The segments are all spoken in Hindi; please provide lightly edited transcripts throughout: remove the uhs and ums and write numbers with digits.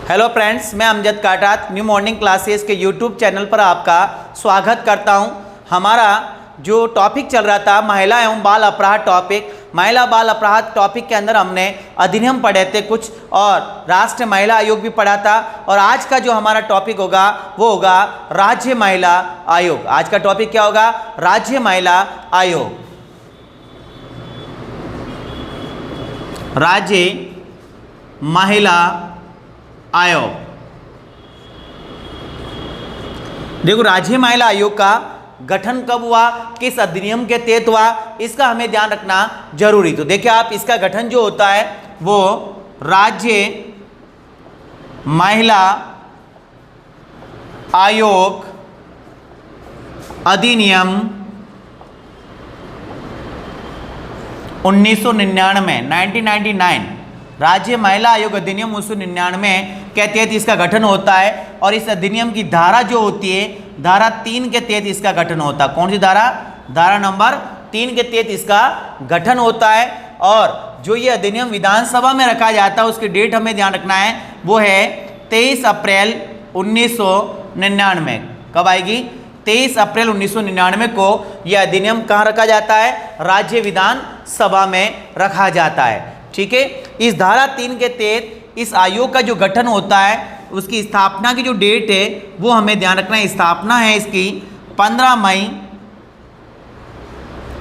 हेलो फ्रेंड्स, मैं अमजद काटात न्यू मॉर्निंग क्लासेस के यूट्यूब चैनल पर आपका स्वागत करता हूं। हमारा जो टॉपिक चल रहा था महिला एवं बाल अपराध टॉपिक, महिला बाल अपराध टॉपिक के अंदर हमने अधिनियम पढ़े थे कुछ और राष्ट्रीय महिला आयोग भी पढ़ा था। और आज का जो हमारा टॉपिक होगा वो होगा राज्य महिला आयोग। आज का टॉपिक क्या होगा? राज्य महिला आयोग। राज्य महिला आयोग। देखो, राज्य महिला आयोग का गठन कब हुआ, किस अधिनियम के तहत हुआ, इसका हमें ध्यान रखना जरूरी। तो देखिए आप, इसका गठन जो होता है वो राज्य महिला आयोग अधिनियम 1999 राज्य महिला आयोग अधिनियम 1999 के तहत इसका गठन होता है। और इस अधिनियम की धारा जो होती है, धारा 3 के तहत इसका गठन होता है। कौन सी धारा? धारा नंबर 3 के तहत इसका गठन होता है। और जो ये अधिनियम विधानसभा में रखा जाता है उसकी डेट हमें ध्यान रखना है, वो है 23 अप्रैल 1999। कब आएगी? 23 अप्रैल 1999 को यह अधिनियम कहाँ रखा जाता है? राज्य विधानसभा में रखा जाता है। ठीक है। इस धारा 3 के तहत इस आयोग का जो गठन होता है उसकी स्थापना की जो डेट है वो हमें ध्यान रखना है। स्थापना है इसकी 15 मई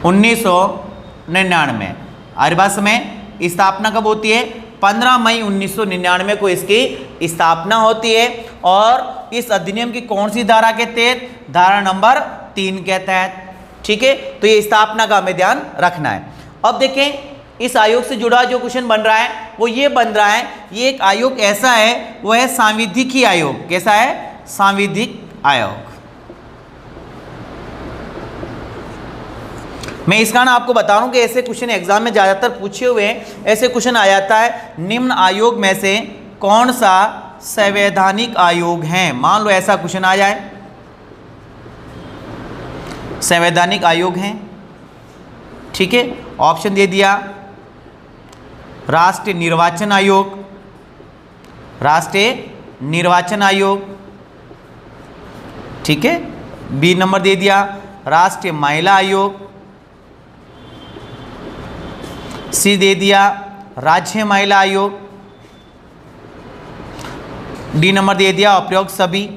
1999। आर्यभाष में स्थापना कब होती है? 15 मई 1999 को इसकी स्थापना होती है। और इस अधिनियम की कौन सी धारा के तहत? धारा नंबर 3 के तहत। ठीक है। तो ये स्थापना का हमें ध्यान रखना है। अब देखें, इस आयोग से जुड़ा जो क्वेश्चन बन रहा है वो ये बन रहा है, ये एक आयोग ऐसा है, वो है सांविधिकी आयोग। कैसा है? सांविधिक आयोग। मैं इस कारण आपको बता रहा हूं कि ऐसे क्वेश्चन एग्जाम में ज्यादातर पूछे हुए हैं। ऐसे क्वेश्चन आ जाता है, निम्न आयोग में से कौन सा संवैधानिक आयोग है? मान लो ऐसा क्वेश्चन आ जाए, संवैधानिक आयोग है। ठीक है। ऑप्शन दे दिया, राष्ट्रीय निर्वाचन आयोग, राष्ट्रीय निर्वाचन आयोग। ठीक है। बी नंबर दे दिया, राष्ट्रीय महिला आयोग। सी दे दिया, राज्य महिला आयोग। डी नंबर दे दिया, अप्रयुक्त सभी।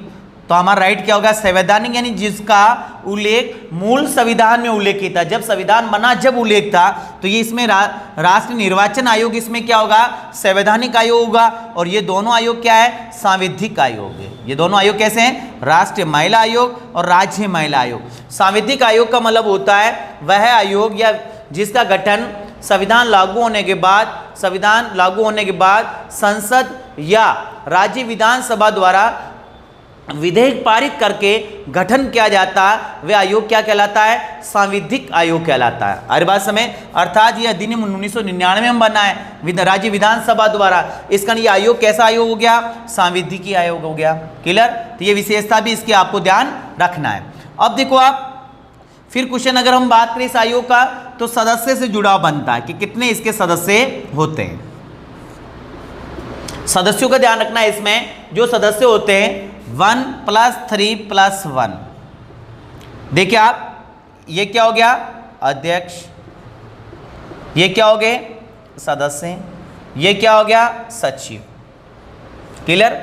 तो हमारा राइट क्या होगा? संवैधानिक, यानी जिसका उल्लेख मूल संविधान में उल्लेखित था। जब संविधान बना जब उल्लेख था, तो ये इसमें राष्ट्रीय निर्वाचन आयोग इसमें क्या होगा? संवैधानिक आयोग होगा। और ये दोनों आयोग क्या है? सांविधिक आयोग है। ये दोनों आयोग कैसे हैं? राष्ट्रीय महिला आयोग और राज्य महिला आयोग। सांविधिक आयोग का मतलब होता है वह आयोग या जिसका गठन संविधान लागू होने के बाद संसद या राज्य विधानसभा द्वारा विधेयक पारित करके गठन किया जाता है, वह आयोग क्या कहलाता है? सांविधिक आयोग कहलाता है। हर बात समय, अर्थात यह अधिनियम 1999 में बना है राज्य विधानसभा द्वारा। इसका ये आयोग कैसा आयोग हो गया? सांविधिकी आयोग हो गया। क्लियर? तो ये विशेषता भी इसकी आपको ध्यान रखना है। अब देखो आप, फिर क्वेश्चन अगर हम बात करें इस आयोग का, तो सदस्य से जुड़ा बनता है कि कितने इसके सदस्य होते हैं। सदस्यों का ध्यान रखना है। इसमें जो सदस्य होते हैं 1 + 3 + 1। देखिए आप, ये क्या हो गया? अध्यक्ष। ये क्या हो गए? सदस्य। ये क्या हो गया? सचिव। क्लियर?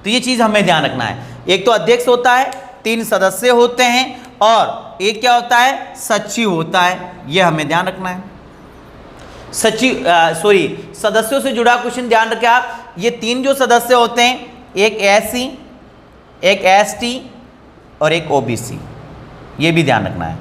तो ये चीज हमें ध्यान रखना है। एक तो अध्यक्ष होता है, 3 सदस्य होते हैं, और एक क्या होता है? सचिव होता है। ये हमें ध्यान रखना है। सदस्यों से जुड़ा क्वेश्चन ध्यान रखें आप। ये 3 जो सदस्य होते हैं, एक SC, एक ST और एक OBC, ये भी ध्यान रखना है।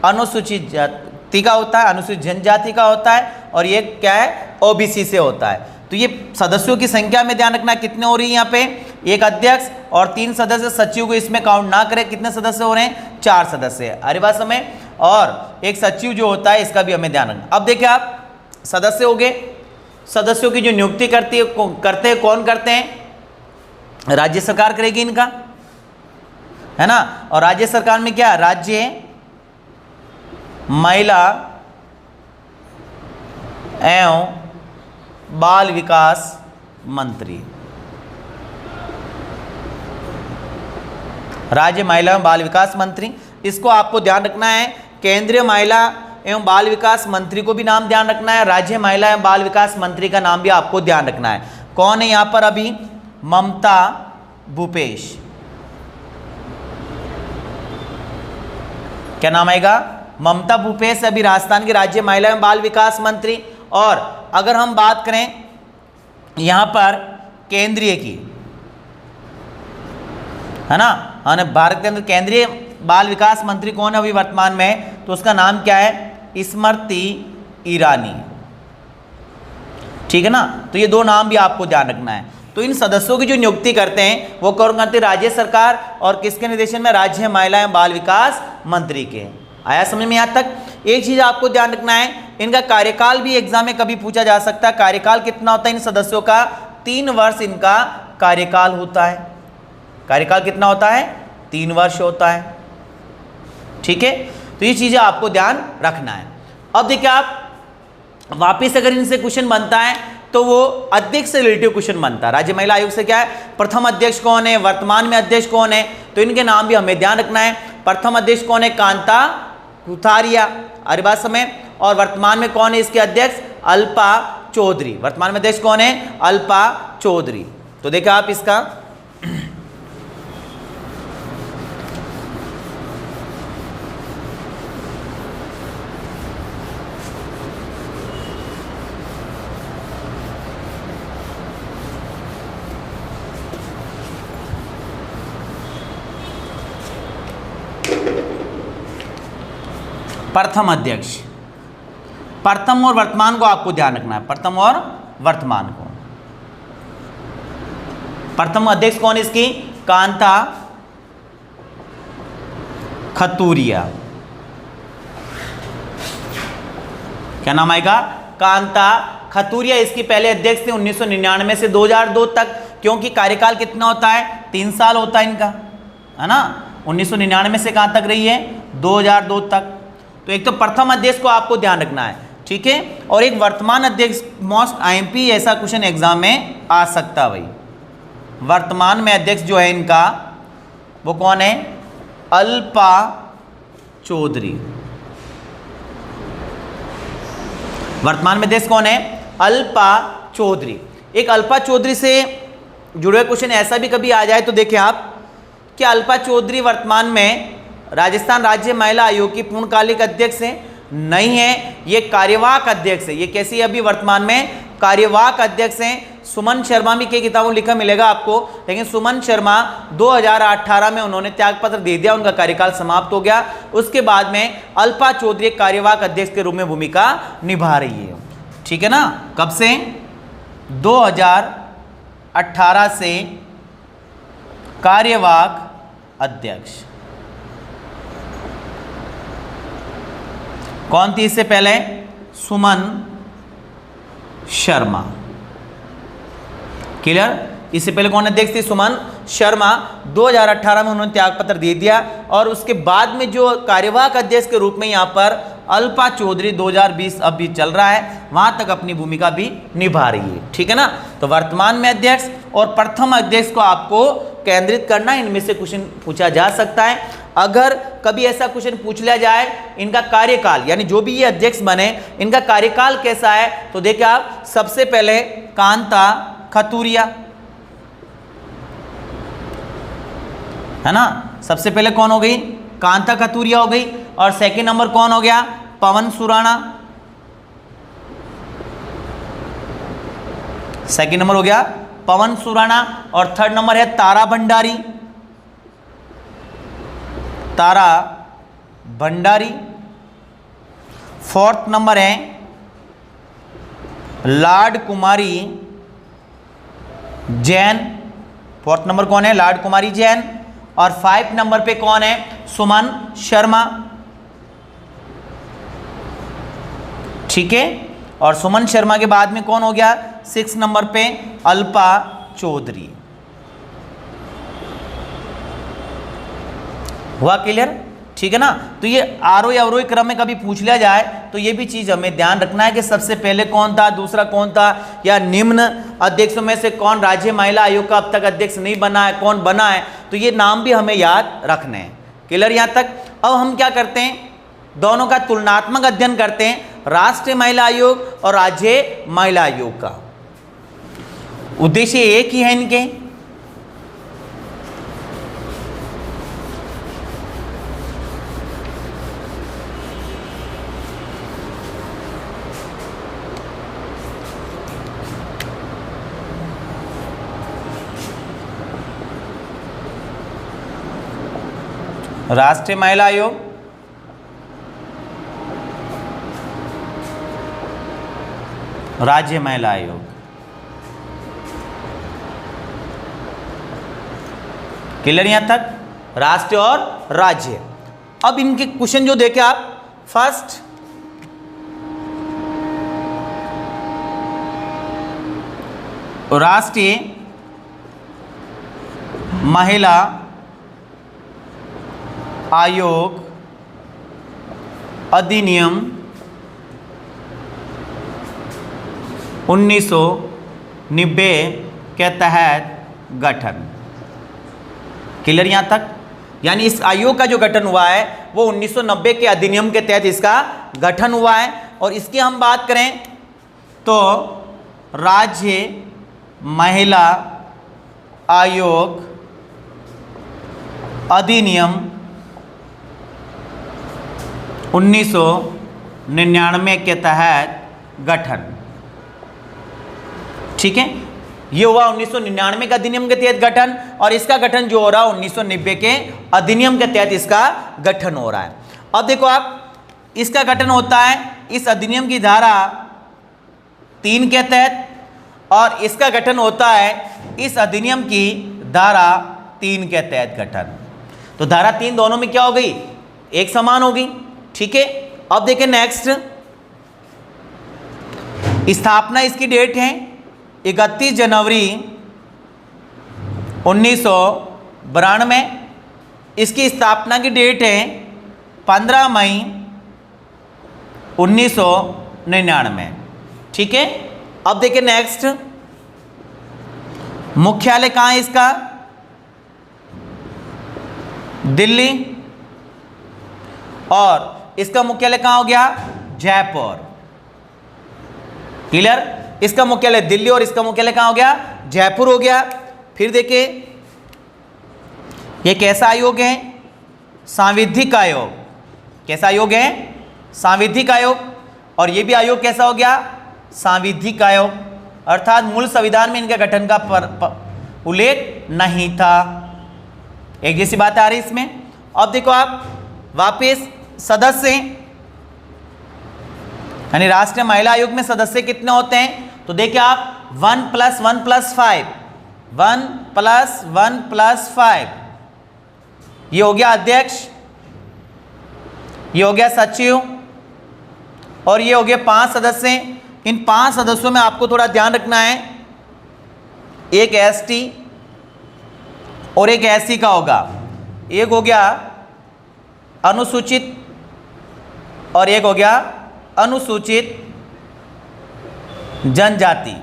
अनुसूचित जाति का होता है, अनुसूचित जनजाति का होता है, और ये क्या है? OBC से होता है। तो ये सदस्यों की संख्या में ध्यान रखना है कितने हो रही है यहाँ पे? एक अध्यक्ष और 3 सदस्य। सचिव को इसमें काउंट ना करें। कितने सदस्य हो रहे हैं? 4 सदस्य। अरे बात समय, और एक सचिव जो होता है इसका भी हमें ध्यान रखना। अब देखिए आप, सदस्य हो गए। सदस्यों की जो नियुक्ति करते हैं कौन करते हैं? राज्य सरकार करेगी इनका, है ना। और राज्य सरकार में क्या? राज्य महिला एवं बाल विकास मंत्री। राज्य महिला एवं बाल विकास मंत्री, इसको आपको ध्यान रखना है। केंद्रीय महिला एवं बाल विकास मंत्री को भी नाम ध्यान रखना है, राज्य महिला एवं बाल विकास मंत्री का नाम भी आपको ध्यान रखना है। कौन है यहाँ पर अभी? ममता भूपेश। क्या नाम आएगा? ममता भूपेश अभी राजस्थान की राज्य महिला एवं बाल विकास मंत्री। और अगर हम बात करें यहां पर केंद्रीय की, है ना, भारत के अंदर केंद्रीय बाल विकास मंत्री कौन है अभी वर्तमान में? तो उसका नाम क्या है? स्मृति ईरानी। ठीक है ना। तो ये दो नाम भी आपको ध्यान रखना है। तो इन सदस्यों की जो नियुक्ति करते हैं वो कौन करते हैं? राज्य सरकार। और किसके निर्देशन में? राज्य महिला एवं बाल विकास मंत्री के। आया समझ में? यहां तक एक चीज आपको ध्यान रखना है, इनका कार्यकाल भी एग्जाम में कभी पूछा जा सकता है। कार्यकाल कितना होता है इन सदस्यों का? 3 वर्ष इनका कार्यकाल होता है। कार्यकाल कितना होता है? 3 वर्ष होता है। ठीक है, तो ये चीजें आपको ध्यान रखना है। अब देखिए आप वापिस अगर इनसे क्वेश्चन बनता है तो वो अध्यक्ष से रिलेटिव क्वेश्चन बनता है। राज्य महिला आयोग से क्या है? प्रथम अध्यक्ष कौन है, वर्तमान में अध्यक्ष कौन है, तो इनके नाम भी हमें ध्यान रखना है। प्रथम अध्यक्ष कौन है? कांता कुथारिया, अरे बात समय। और वर्तमान में कौन है इसके अध्यक्ष? अल्पा चौधरी। वर्तमान में अध्यक्ष कौन है? अल्पा चौधरी। तो देखिए आप इसका प्रथम अध्यक्ष, प्रथम और वर्तमान को आपको ध्यान रखना है। प्रथम और वर्तमान को। प्रथम अध्यक्ष कौन है इसकी? कांता खतूरिया। क्या नाम आएगा? कांता खतूरिया इसकी पहले अध्यक्ष थे 1999 से 2002 तक। क्योंकि कार्यकाल कितना होता है? 3 साल होता है इनका, है ना। 1999 से कहां तक रही है? 2002 तक। तो एक तो प्रथम अध्यक्ष को आपको ध्यान रखना है, ठीक है। और एक वर्तमान अध्यक्ष, मोस्ट आईएमपी ऐसा क्वेश्चन एग्जाम में आ सकता है भाई। वर्तमान में अध्यक्ष जो है इनका वो कौन है? अल्पा चौधरी। वर्तमान में अध्यक्ष कौन है? अल्पा चौधरी। एक अल्पा चौधरी से जुड़े क्वेश्चन ऐसा भी कभी आ जाए तो देखिए आप कि अल्पा चौधरी वर्तमान में राजस्थान राज्य महिला आयोग की पूर्णकालिक अध्यक्ष है? नहीं है, ये कार्यवाहक अध्यक्ष है। ये कैसी है अभी वर्तमान में? कार्यवाहक अध्यक्ष हैं। सुमन शर्मा भी कई किताबों में लिखा मिलेगा आपको, लेकिन सुमन शर्मा 2018 में उन्होंने त्यागपत्र दे दिया, उनका कार्यकाल समाप्त हो गया। उसके बाद में अल्पा चौधरी कार्यवाहक अध्यक्ष के रूप में भूमिका निभा रही है, ठीक है ना। कब से? 2018 से कार्यवाहक अध्यक्ष। कौन थी इससे पहले? सुमन शर्मा। क्लियर? इससे पहले कौन अध्यक्ष थी? सुमन शर्मा। 2018 में उन्होंने त्यागपत्र दे दिया और उसके बाद में जो कार्यवाहक अध्यक्ष के रूप में यहां पर अल्पा चौधरी 2020 अब भी चल रहा है, वहां तक अपनी भूमिका भी निभा रही है, ठीक है ना। तो वर्तमान में अध्यक्ष और प्रथम अध्यक्ष को आपको केंद्रित करना, इनमें से क्वेश्चन पूछा जा सकता है। अगर कभी ऐसा क्वेश्चन पूछ लिया जाए इनका कार्यकाल, यानी जो भी ये अध्यक्ष बने इनका कार्यकाल कैसा है, तो देखिए आप सबसे पहले कांता खतूरिया, है ना। सबसे पहले कौन हो गई? कांता खतूरिया हो गई। और सेकंड नंबर कौन हो गया? पवन सुराणा। सेकंड नंबर हो गया पवन सुराणा। और थर्ड नंबर है तारा भंडारी। तारा भंडारी। फोर्थ नंबर है लाड कुमारी जैन। फोर्थ नंबर कौन है? लाड कुमारी जैन। और 5 नंबर पे कौन है? सुमन शर्मा, ठीक है। और सुमन शर्मा के बाद में कौन हो गया? 6 नंबर पे अल्पा चौधरी। हुआ क्लियर? ठीक है ना। तो ये आरोही अवरोही क्रम में कभी पूछ लिया जाए तो ये भी चीज हमें ध्यान रखना है कि सबसे पहले कौन था, दूसरा कौन था, या निम्न अध्यक्षों में से कौन राज्य महिला आयोग का अब तक अध्यक्ष नहीं बना है, कौन बना है, तो ये नाम भी हमें याद रखने हैं। क्लियर यहाँ तक। अब हम क्या करते हैं, दोनों का तुलनात्मक अध्ययन करते हैं, राष्ट्रीय महिला आयोग और राज्य महिला आयोग का। उद्देश्य एक ही है इनके, राष्ट्रीय महिला आयोग राज्य महिला आयोग। क्लियर यहां तक, राष्ट्रीय और राज्य। अब इनके क्वेश्चन जो देखे आप, फर्स्ट राष्ट्रीय महिला आयोग अधिनियम 1990 के तहत गठन। क्लियर यहां तक, यानी इस आयोग का जो गठन हुआ है वो 1990 के अधिनियम के तहत इसका गठन हुआ है। और इसकी हम बात करें तो राज्य महिला आयोग अधिनियम 1999 के तहत गठन। ठीक है, ये हुआ 1999 के अधिनियम के तहत गठन, और इसका गठन जो हो रहा है 1990 के अधिनियम के तहत इसका गठन हो रहा है। अब देखो आप, इसका गठन होता है इस अधिनियम की धारा 3 के तहत, और इसका गठन होता है इस अधिनियम की धारा 3 के तहत गठन। तो धारा 3 दोनों में क्या हो गई, एक समान होगी। ठीक है, अब देखें नेक्स्ट, स्थापना इसकी डेट है 31 जनवरी 1992। इसकी स्थापना की डेट है 15 मई 1999। ठीक है, अब देखिए नेक्स्ट, मुख्यालय कहाँ है इसका, दिल्ली, और इसका मुख्यालय कहाँ हो गया, जयपुर। क्लियर, इसका मुख्यालय दिल्ली और इसका मुख्यालय कहाँ हो गया, जयपुर हो गया। फिर देखिए ये कैसा आयोग है, सांविधिक आयोग। कैसा आयोग है, सांविधिक आयोग। और ये भी आयोग कैसा हो गया, सांविधिक आयोग, अर्थात मूल संविधान में इनके गठन का उल्लेख नहीं था। एक जैसी बात आ रही इसमें। अब देखो आप वापस सदस्य, यानी राष्ट्रीय महिला आयोग में सदस्य कितने होते हैं, तो देखिए आप 1 + 1 + 5, 1 + 1 + 5, ये हो गया अध्यक्ष, ये हो गया सचिव, और ये हो गए 5 सदस्य। इन 5 सदस्यों में आपको थोड़ा ध्यान रखना है, एक एसटी और एक एससी का होगा, एक हो गया अनुसूचित और एक हो गया अनुसूचित जनजाति।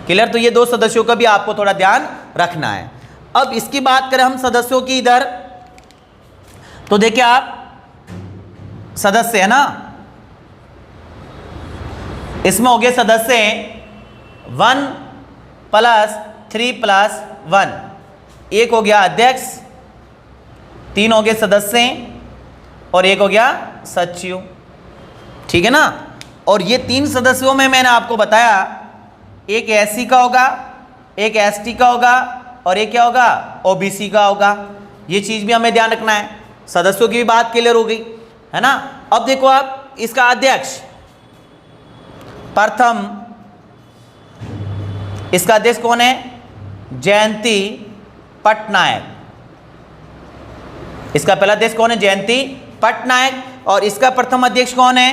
क्लियर, तो ये 2 सदस्यों का भी आपको थोड़ा ध्यान रखना है। अब इसकी बात करें हम सदस्यों की इधर, तो देखिए आप सदस्य है ना, इसमें हो गए सदस्य 1 + 3 + 1, एक हो गया अध्यक्ष, 3 हो गए सदस्य और एक हो गया सचिव। ठीक है ना। और ये 3 सदस्यों में मैंने आपको बताया, एक एससी का होगा, एक एसटी का होगा, और एक क्या होगा, ओबीसी का होगा। ये चीज़ भी हमें ध्यान रखना है। सदस्यों की भी बात क्लियर हो गई है ना। अब देखो आप, इसका अध्यक्ष प्रथम, इसका अध्यक्ष कौन है, जयंती पटनायक। इसका पहला अध्यक्ष कौन है, जयंती पटनायक। और इसका प्रथम अध्यक्ष कौन है,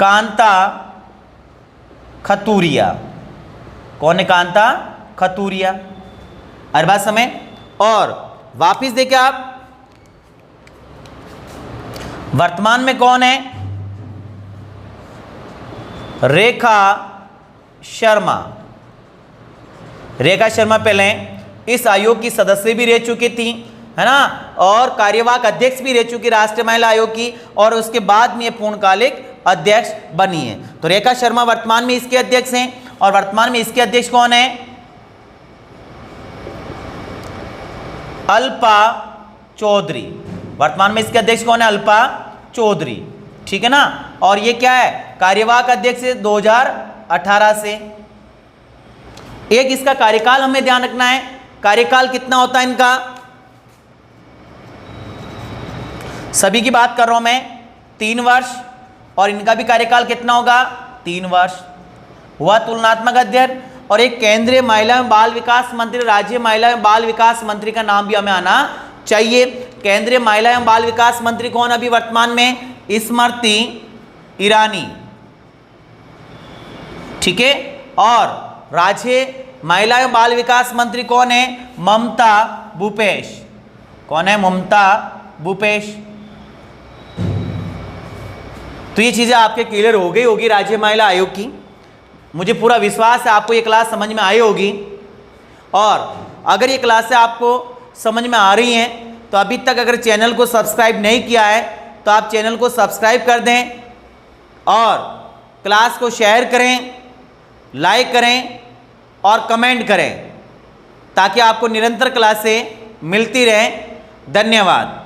कांता खतूरिया। कौन है, कांता खतूरिया। हर बात समय। और वापिस देखिए आप, वर्तमान में कौन है? रेखा शर्मा। रेखा शर्मा पहले इस आयोग की सदस्य भी रह चुकी थी, है ना, और कार्यवाहक अध्यक्ष भी रह चुकी राष्ट्रीय महिला आयोग की, और उसके बाद में ये पूर्णकालिक अध्यक्ष बनी है। तो रेखा शर्मा वर्तमान में इसके अध्यक्ष हैं, और वर्तमान में इसके अध्यक्ष कौन है? अल्पा चौधरी। वर्तमान में इसके अध्यक्ष कौन है? अल्पा चौधरी, ठीक है ना। और ये क्या है? कार्यवाहक अध्यक्ष है 2018 से। एक इसका कार्यकाल हमें ध्यान रखना है, कार्यकाल कितना होता है इनका? सभी की बात कर रहा हूं मैं, 3 वर्ष, और इनका भी कार्यकाल कितना होगा? 3 वर्ष। हुआ तुलनात्मक अध्ययन। और एक केंद्रीय महिला एवं बाल विकास मंत्री, राज्य महिला एवं बाल विकास मंत्री का नाम भी हमें आना चाहिए। केंद्रीय महिला एवं बाल विकास मंत्री कौन अभी वर्तमान में? स्मृति ईरानी, ठीक है। और राज्य महिला एवं बाल विकास मंत्री कौन है? ममता भूपेश। कौन है? ममता भूपेश। तो ये चीजें आपके क्लियर हो गई होगी राज्य महिला आयोग की। मुझे पूरा विश्वास है आपको ये क्लास समझ में आई होगी। और अगर ये क्लास से आपको समझ में आ रही हैं तो अभी तक अगर चैनल को सब्सक्राइब नहीं किया है तो आप चैनल को सब्सक्राइब कर दें, और क्लास को शेयर करें, लाइक करें और कमेंट करें, ताकि आपको निरंतर क्लासें मिलती रहें। धन्यवाद।